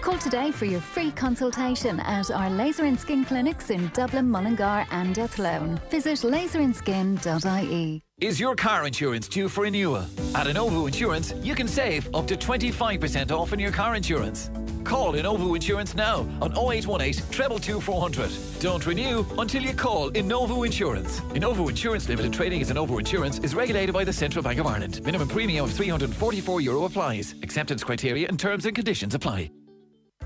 Call today for your free consultation at our laser and skin clinics in Dublin, Mullingar and Athlone. Visit laserandskin.ie. Is your car insurance due for renewal? At Innovo Insurance, you can save up to 25% off on your car insurance. Call Innovo Insurance now on 0818 222 400. Don't renew until you call Innovo Insurance. Innovo Insurance Limited Trading as Innovo Insurance is regulated by the Central Bank of Ireland. Minimum premium of €344 applies. Acceptance criteria and terms and conditions apply.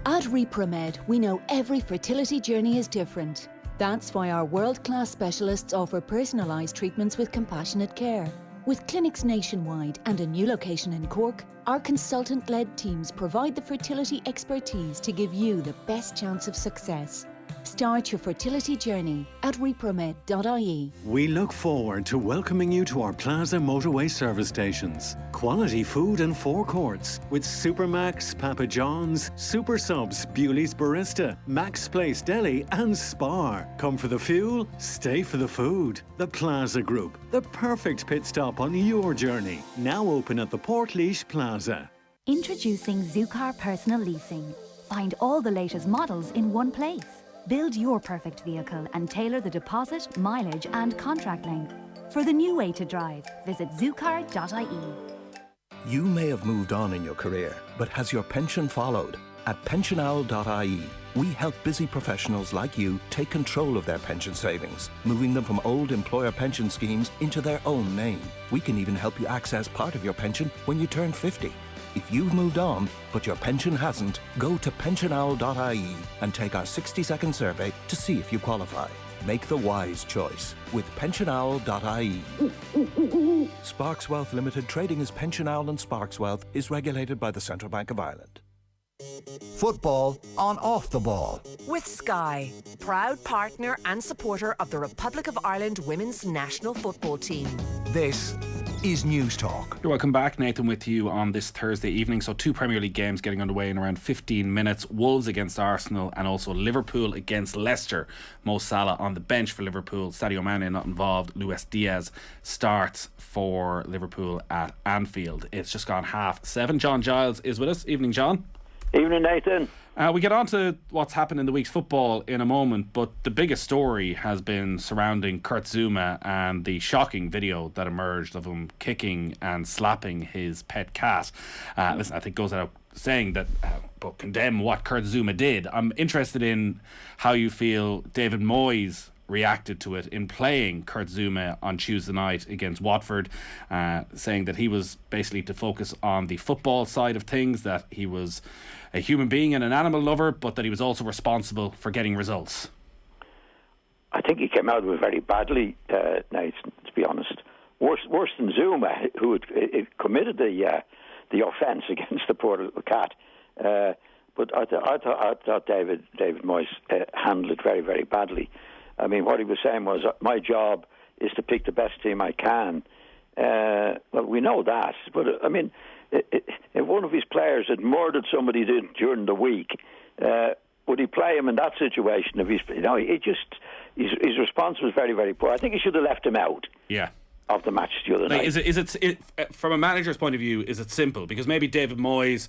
At Repromed, we know every fertility journey is different. That's why our world-class specialists offer personalised treatments with compassionate care. With clinics nationwide and a new location in Cork, our consultant-led teams provide the fertility expertise to give you the best chance of success. Start your fertility journey at repromed.ie. We look forward to welcoming you to our Plaza motorway service stations. Quality food and forecourts with Supermax, Papa John's, Super Subs, Bewley's Barista, Max Place Deli and Spar. Come for the fuel, stay for the food. The Plaza Group, the perfect pit stop on your journey. Now open at the Portlaoise Plaza. Introducing Zoocar Personal Leasing. Find all the latest models in one place. Build your perfect vehicle and tailor the deposit, mileage and contract length. For the new way to drive, visit zoocar.ie. You may have moved on in your career, but has your pension followed? At pensionowl.ie, we help busy professionals like you take control of their pension savings, moving them from old employer pension schemes into their own name. We can even help you access part of your pension when you turn 50. If you've moved on, but your pension hasn't, go to pensionowl.ie and take our 60-second survey to see if you qualify. Make the wise choice with pensionowl.ie. Sparks Wealth Limited, trading as Pension Owl and Sparks Wealth, is regulated by the Central Bank of Ireland. Football on Off the Ball. With Sky, proud partner and supporter of the Republic of Ireland women's national football team. This is News Talk. You're welcome back. Nathan with you on this Thursday evening. So 2 Premier League games getting underway in around 15 minutes. Wolves against Arsenal and also Liverpool against Leicester. Mo Salah on the bench for Liverpool. Sadio Mane not involved. Luis Diaz starts for Liverpool at Anfield. It's just gone 7:30. John Giles is with us. Evening, John. Evening, Nathan. We get on to what's happened in the week's football in a moment, but the biggest story has been surrounding Kurt Zouma and the shocking video that emerged of him kicking and slapping his pet cat. Listen, I think it goes out saying that, but condemn what Kurt Zouma did. I'm interested in how you feel David Moyes reacted to it in playing Kurt Zouma on Tuesday night against Watford, saying that he was basically to focus on the football side of things, that he was a human being and an animal lover, but that he was also responsible for getting results. I think he came out of it very badly, Nathan, to be honest. Worse than Zouma, who had committed the offence against the poor little cat. But I thought David Moyes handled it very, very badly. I mean, what he was saying was, my job is to pick the best team I can. Well, we know that. But, I mean, if one of his players had murdered somebody during the week, would he play him in that situation? If his response was very, very poor. I think he should have left him out. Yeah. Of the match the other night. Is it from a manager's point of view, is it simple? Because maybe David Moyes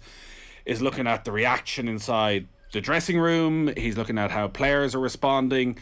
is looking at the reaction inside the dressing room, he's looking at how players are responding,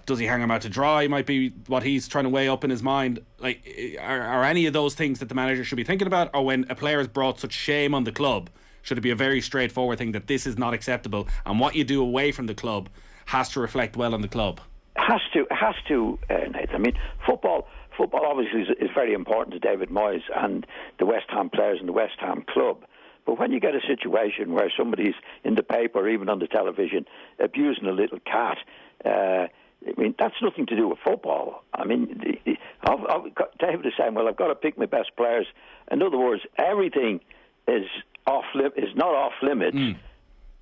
does he hang them out to dry, might be what he's trying to weigh up in his mind. Like, are any of those things that the manager should be thinking about? Or when a player has brought such shame on the club, should it be a very straightforward thing that this is not acceptable and what you do away from the club has to reflect well on the club? Has to, Nathan. I mean, football obviously is very important to David Moyes and the West Ham players and the West Ham club. But when you get a situation where somebody's in the paper or even on the television abusing a little cat, I mean, that's nothing to do with football. I mean, David is saying, well, I've got to pick my best players. In other words, everything is not off limits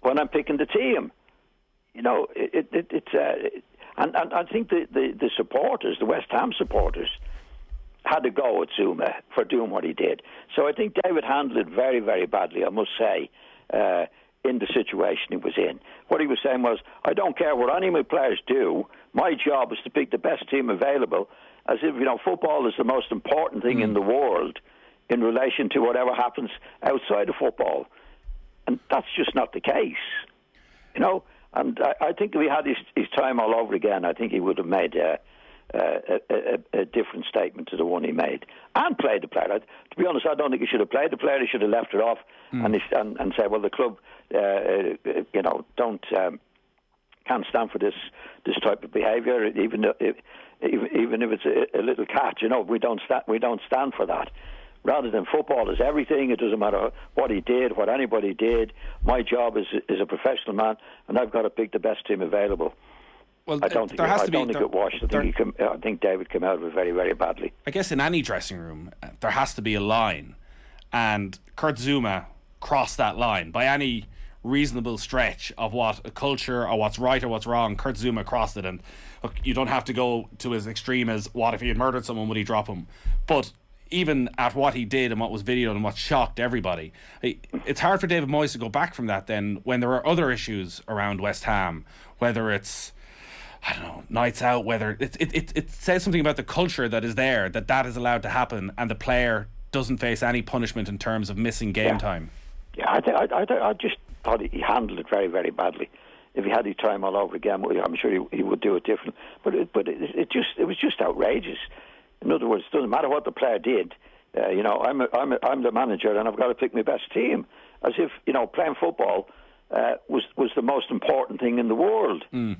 when I'm picking the team. You know, and I think the supporters, the West Ham supporters, had to go at Zouma for doing what he did. So I think David handled it very, very badly, I must say, in the situation he was in. What he was saying was, I don't care what any of my players do, my job is to pick the best team available, as if, football is the most important thing in the world in relation to whatever happens outside of football. And that's just not the case, you know. And I think if he had his time all over again, I think he would have made a different statement to the one he made and played the player. To be honest, I don't think he should have played the player. He should have left it off and said, well, the club, can't stand for this type of behaviour, even if it's a little cat. You know, we don't stand for that. Rather than football is everything. It doesn't matter what he did, what anybody did. My job is a professional man, and I've got to pick the best team available. Well, I don't think it washed. I think David came out of it very, very badly. I guess in any dressing room, there has to be a line, and Kurt Zouma crossed that line by any reasonable stretch of what a culture or what's right or what's wrong. Kurt Zouma crossed it, and look, you don't have to go to as extreme as what if he had murdered someone, would he drop him? But even at what he did and what was videoed and what shocked everybody, it's hard for David Moyes to go back from that then when there are other issues around West Ham, whether it's, I don't know, nights out, whether it says something about the culture that is there, that is allowed to happen, and the player doesn't face any punishment in terms of missing game time. Yeah, I just thought he handled it very, very badly. If he had his time all over again, I'm sure he would do it different. But it was just outrageous. In other words, it doesn't matter what the player did. I'm the manager and I've got to pick my best team. As if playing football was the most important thing in the world in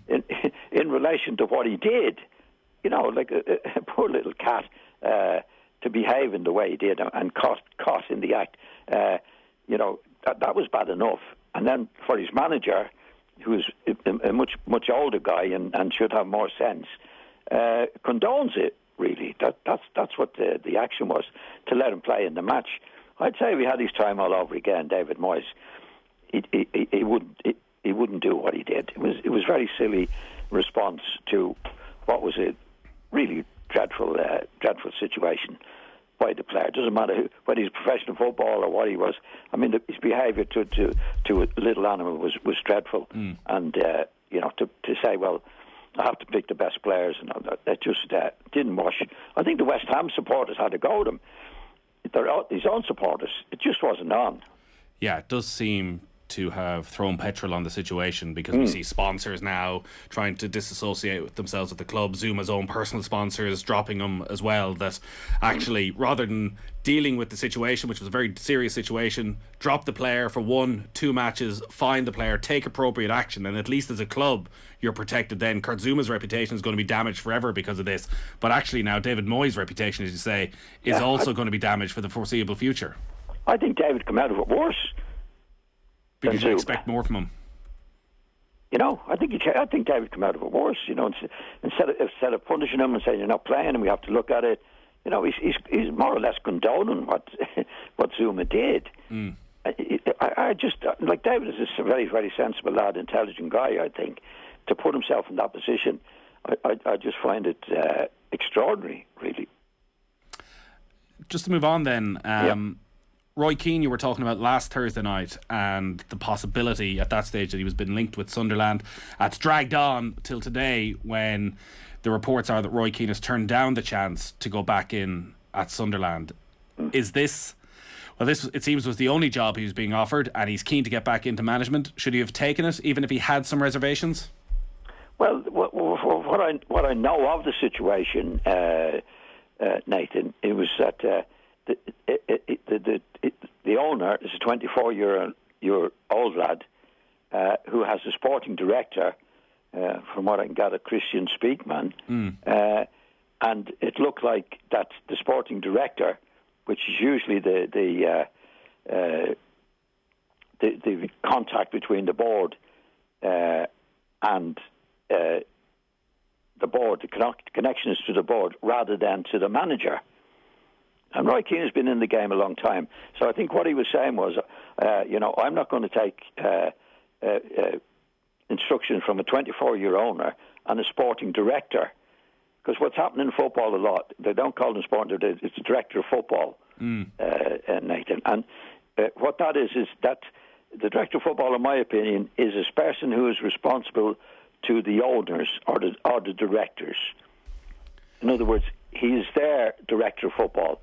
relation to what he did. Like a poor little cat to behave in the way he did and caught in the act. That was bad enough. And then for his manager, who's a much older guy and should have more sense, condones it. Really, that's what the action was, to let him play in the match. I'd say if he had his time all over again, David Moyes, he wouldn't do what he did. It was very silly response to what was a really dreadful situation by the player. It doesn't matter whether he's professional football or what he was. I mean, his behaviour to a little animal was dreadful, and to say, well, I have to pick the best players, and that just didn't wash. I think the West Ham supporters had to go at him. His own supporters, it just wasn't on. Yeah, it does seem to have thrown petrol on the situation, because we see sponsors now trying to disassociate with themselves with the club. Zuma's own personal sponsors dropping him as well, that actually, rather than dealing with the situation, which was a very serious situation, drop the player for 1-2 matches, find the player, take appropriate action, and at least as a club you're protected then. Kurt Zuma's reputation is going to be damaged forever because of this, but actually now David Moyes' reputation, as you say, is also going to be damaged for the foreseeable future. I think David come out of it worse. Because you expect more from him. I think David come out of it worse. Instead of punishing him and saying you're not playing and we have to look at it, he's more or less condoning what Zouma did. I just like David is a very, very sensible lad, intelligent guy. I think to put himself in that position, I just find it extraordinary, really. Just to move on then. Roy Keane, you were talking about last Thursday night, and the possibility at that stage that he was been linked with Sunderland. It's dragged on till today, when the reports are that Roy Keane has turned down the chance to go back in at Sunderland. Is this... Well, this, it seems, was the only job he was being offered, and he's keen to get back into management. Should he have taken it, even if he had some reservations? Well, what I know of the situation, Nathan, it was that the owner is a 24-year-old lad who has a sporting director, from what I can gather, Christian Speakman, and it looked like that the sporting director, which is usually the contact between the board and the board, the connection is to the board rather than to the manager. And Roy Keane has been in the game a long time. So I think what he was saying was, I'm not going to take instruction from a 24-year owner and a sporting director. Because what's happening in football a lot, they don't call them sporting director, it's the director of football, Nathan. And what that is that the director of football, in my opinion, is a person who is responsible to the owners or the directors. In other words, he is their director of football,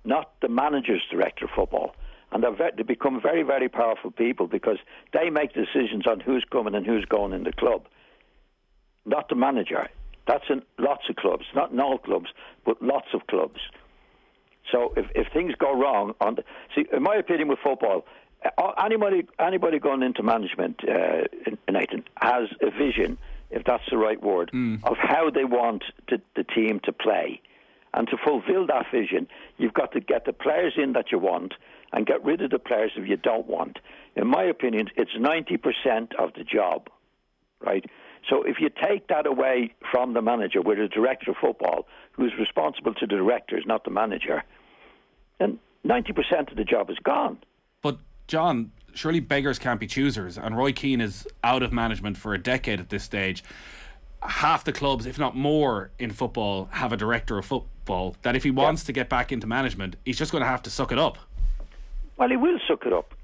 not the manager's director of football. and they become very, very powerful people because they make decisions on who's coming and who's going in the club, not the manager. That's in lots of clubs, not in all clubs, but lots of clubs. So if things go wrong, in my opinion with football, anybody going into management, Nathan, has a vision, if that's the right word, of how they want the team to play. And to fulfill that vision, you've got to get the players in that you want and get rid of the players if you don't want. In my opinion, it's 90% of the job, right? So if you take that away from the manager, with a director of football who's responsible to the directors, not the manager, then 90% of the job is gone. But, John, surely beggars can't be choosers, and Roy Keane is out of management for a decade at this stage. Half the clubs, if not more, in football have a director of football that if he wants to get back into management, he's just going to have to suck it up. Well, he will suck it up.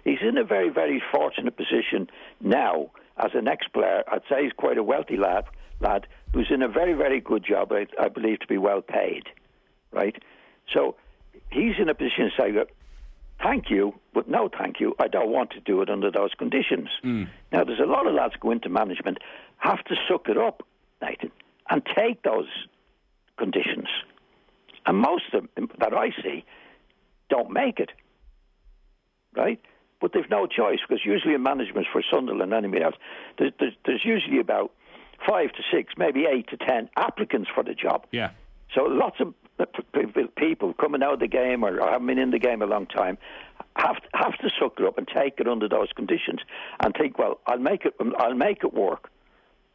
He's in a very, very fortunate position now as an ex-player. I'd say he's quite a wealthy lad who's in a very, very good job, I believe, to be well paid, right? So he's in a position to say, thank you, but no thank you. I don't want to do it under those conditions. Now, there's a lot of lads go into management, have to suck it up, Nathan, and take those conditions. And most of them that I see don't make it, right? But they've no choice, because usually in management for Sunderland and anybody else, there's usually about 5 to 6, maybe 8 to 10 applicants for the job. Yeah. So lots of people coming out of the game or haven't been in the game a long time have to suck it up and take it under those conditions and think, well, I'll make it work,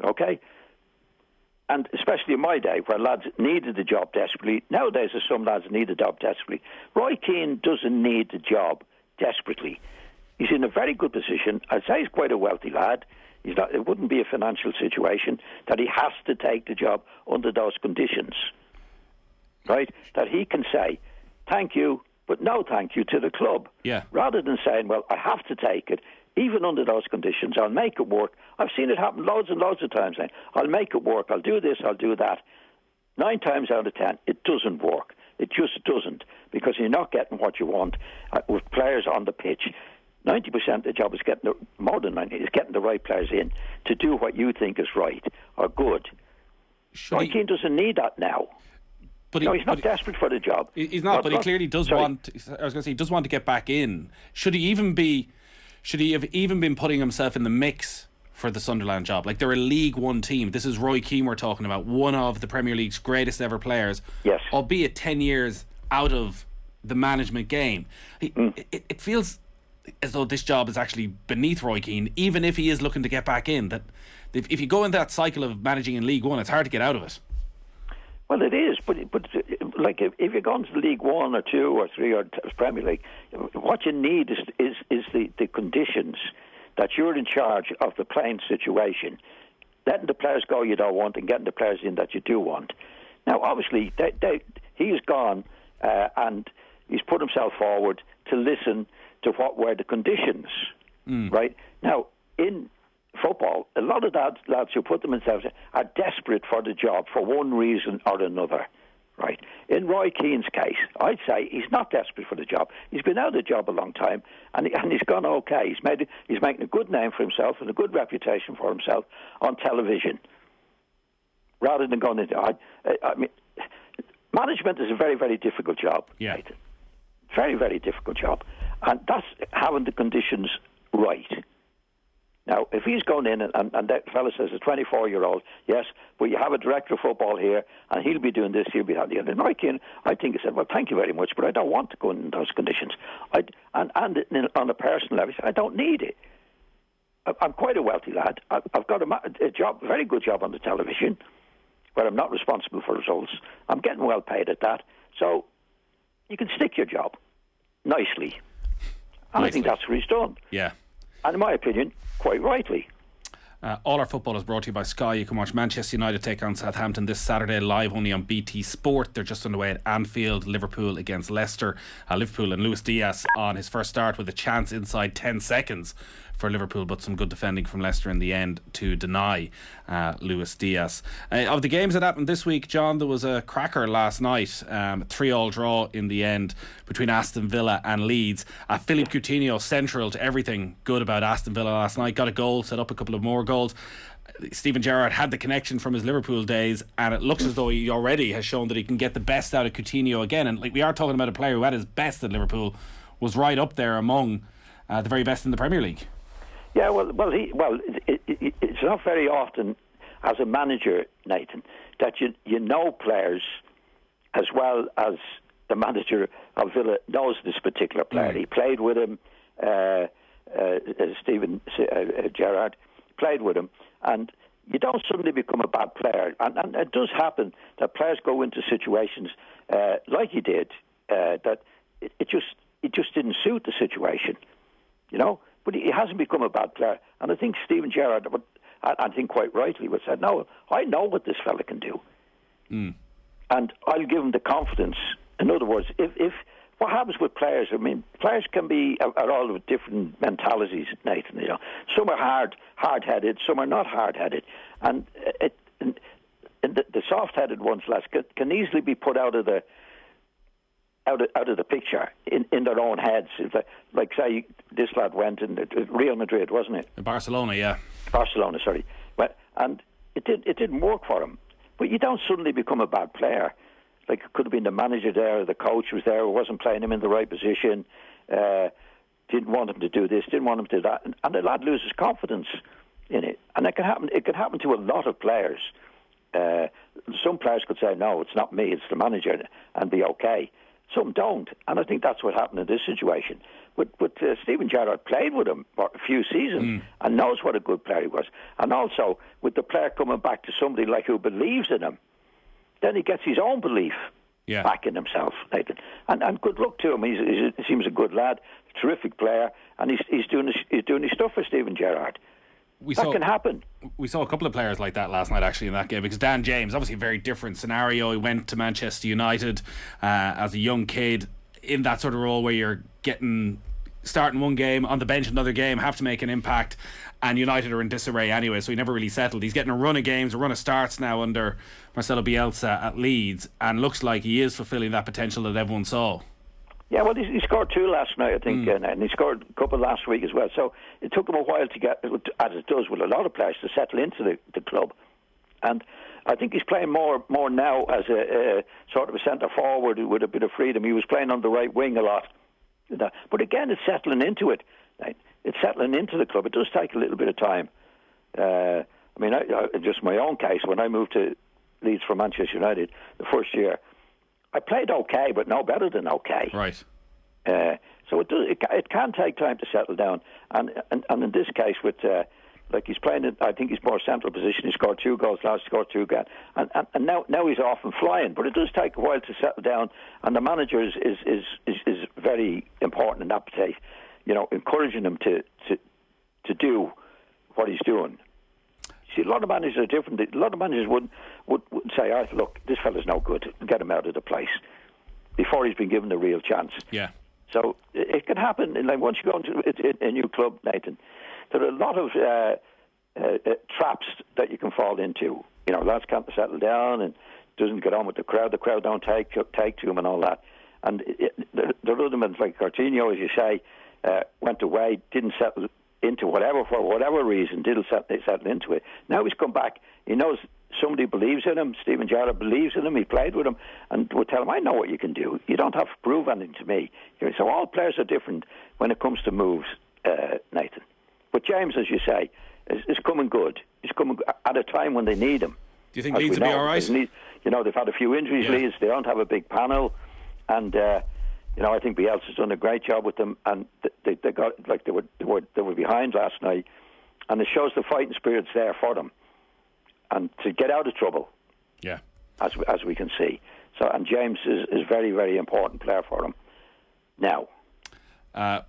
okay? And especially in my day, where lads needed the job desperately. Nowadays, there's some lads need the job desperately. Roy Keane doesn't need the job desperately. He's in a very good position. I'd say he's quite a wealthy lad. It wouldn't be a financial situation that he has to take the job under those conditions, right? That he can say, thank you, but no thank you to the club. Yeah. Rather than saying, well, I have to take it, even under those conditions, I'll make it work. I've seen it happen loads and loads of times. I'll make it work, I'll do this, I'll do that. 9 times out of 10, it doesn't work. It just doesn't, because you're not getting what you want with players on the pitch. 90% of the job is more than 90%, is getting the right players in to do what you think is right or good. Roy Keane doesn't need that now. But he's not desperate for the job. He's not, but he clearly does want. I was going to say he does want to get back in. Should he have even been putting himself in the mix for the Sunderland job? Like, they're a League One team. This is Roy Keane we're talking about, one of the Premier League's greatest ever players. Yes. Albeit 10 years out of the management game. It feels as though this job is actually beneath Roy Keane, even if he is looking to get back in. That if you go in that cycle of managing in League One, it's hard to get out of it. Well, it is, but like if you're going to the League 1 or 2 or 3 or Premier League, what you need is the conditions that you're in charge of the playing situation, letting the players go you don't want and getting the players in that you do want. Now, obviously, he's gone and he's put himself forward to listen to what were the conditions, right? Now, in football, a lot of lads who put themselves in are desperate for the job for one reason or another, right? In Roy Keane's case, I'd say he's not desperate for the job. He's been out of the job a long time, and he's gone okay. He's making a good name for himself and a good reputation for himself on television, rather than going into. I mean, management is a very, very difficult job. Yeah, right? Very, very difficult job, and that's having the conditions right. Now, if he's going in and that fella says a 24-year-old, yes, but you have a director of football here, and he'll be doing this, he'll be that. And Roy Keane, I think he said, well, thank you very much, but I don't want to go in those conditions. And on a personal level, I don't need it. I'm quite a wealthy lad. I've got a job, a very good job on the television, where I'm not responsible for results. I'm getting well paid at that. So you can stick your job nicely. And I think that's what he's done. Yeah. And in my opinion, quite rightly. All our football is brought to you by Sky. You can watch Manchester United take on Southampton this Saturday live only on BT Sport. They're just underway at Anfield. Liverpool against Leicester. Liverpool and Luis Diaz on his first start with a chance inside 10 seconds for Liverpool, but some good defending from Leicester in the end to deny Luis Diaz. Of the games that happened this week, John, there was a cracker last night, 3-3 draw in the end between Aston Villa and Leeds. Philippe Coutinho central to everything good about Aston Villa last night, got a goal, set up a couple of more goals. Steven Gerrard had the connection from his Liverpool days, and it looks as though he already has shown that he can get the best out of Coutinho again. And we are talking about a player who at his best at Liverpool was right up there among the very best in the Premier League. Yeah, it's not very often as a manager, Nathan, that you know players as well as the manager of Villa knows this particular player. He played with him, Steven Gerrard played with him, and you don't suddenly become a bad player. And it does happen that players go into situations like he did, that it just didn't suit the situation, you know. But he hasn't become a bad player. And I think Steven Gerrard, I think quite rightly, would say, no, I know what this fella can do. And I'll give him the confidence. In other words, if what happens with players, I mean, players can be at all of different mentalities, Nathan. You know, some are hard-headed, some are not hard-headed. And the soft-headed ones, can easily be put out of the picture in their own heads. Like say this lad went in Real Madrid, wasn't it? In Barcelona, yeah. Barcelona, sorry. And it didn't work for him. But you don't suddenly become a bad player. Like it could have been the manager there, or the coach was there, who wasn't playing him in the right position, didn't want him to do this, didn't want him to do that, and the lad loses confidence in it. And it can happen. It can happen to a lot of players. Some players could say, "No, it's not me; it's the manager," and be okay. Some don't, and I think that's what happened in this situation. But Steven Gerrard played with him for a few seasons and knows what a good player he was. And also, with the player coming back to somebody like who believes in him, then he gets his own belief back in himself, Nathan. And good luck to him. He seems a good lad, terrific player, and he's doing his stuff for Steven Gerrard. That can happen. We saw a couple of players like that last night, actually, in that game, because Dan James, obviously a very different scenario. He went to Manchester United as a young kid in that sort of role where you're starting one game, on the bench another game, have to make an impact, and United are in disarray anyway, so he never really settled. He's getting a run of games, a run of starts now under Marcelo Bielsa at Leeds, and looks like he is fulfilling that potential that everyone saw. Yeah, well, he scored 2 last night, I think, and he scored a couple last week as well. So it took him a while to get, as it does with a lot of players, to settle into the club. And I think he's playing more now as a sort of a centre forward with a bit of freedom. He was playing on the right wing a lot. But again, it's settling into it. It's settling into the club. It does take a little bit of time. I mean, just my own case, when I moved to Leeds from Manchester United the first year, I played okay, but no better than okay. Right. So it can take time to settle down. And in this case, with like he's playing, I think he's more central position. He scored 2 goals last, scored 2 again, and now he's off and flying. But it does take a while to settle down. And the manager is very important in that place. You know, encouraging him to do what he's doing. See, a lot of managers are different. A lot of managers would say, "Oh, look, this fella's no good. Get him out of the place," before he's been given a real chance. Yeah. So it can happen. And like once you go into a new club, Nathan, there are a lot of traps that you can fall into. You know, lads can't settle down and doesn't get on with the crowd. The crowd don't take to him and all that. And there are other men like Coutinho, as you say, went away, didn't settle into for whatever reason, didn't settle into it. Now he's come back. He knows somebody believes in him. Steven Gerrard believes in him. He played with him and would tell him, "I know what you can do. You don't have to prove anything to me." So all players are different when it comes to moves, Nathan. But James, as you say, is coming good. He's coming at a time when they need him. Do you think Leeds will be all right? They've had a few injuries, Leeds. They don't have a big panel. And I think Bielsa's done a great job with them, and they got like they were behind last night, and it shows the fighting spirit's there for them, and to get out of trouble. Yeah, as we can see. So, and James is very, very important player for them. Now,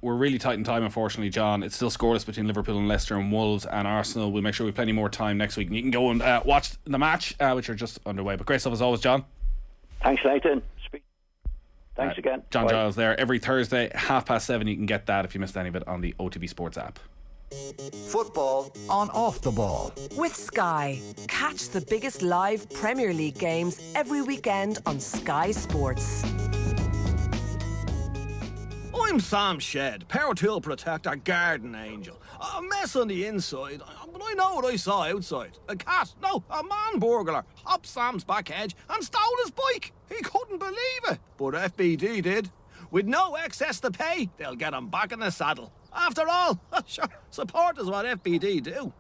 we're really tight in time, unfortunately, John. It's still scoreless between Liverpool and Leicester and Wolves and Arsenal. We'll make sure we have plenty more time next week, and you can go and watch the match, which are just underway. But great stuff as always, John. Thanks, Nathan. Thanks again. John Bye. Giles there every Thursday, 7:30. You can get that if you missed any of it on the OTB Sports app. Football on off the ball. With Sky. Catch the biggest live Premier League games every weekend on Sky Sports. I'm Sam Shed, Power Tool Protector Garden Angel. A mess on the inside, but I know what I saw outside. A cat, no, a man burglar, hopped Sam's back hedge and stole his bike. He couldn't believe it, but FBD did. With no excess to pay, they'll get him back in the saddle. After all, sure, support is what FBD do.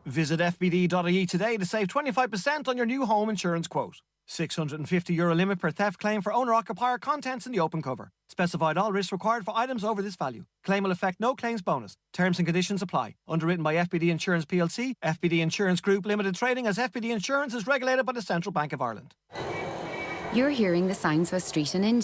Visit fbd.ie today to save 25% on your new home insurance quote. €650 limit per theft claim for owner-occupier contents in the open cover. Specified all risks required for items over this value. Claim will affect no claims bonus. Terms and conditions apply. Underwritten by FBD Insurance plc, FBD Insurance Group Limited Trading as FBD Insurance is regulated by the Central Bank of Ireland. You're hearing the sounds of a street in India.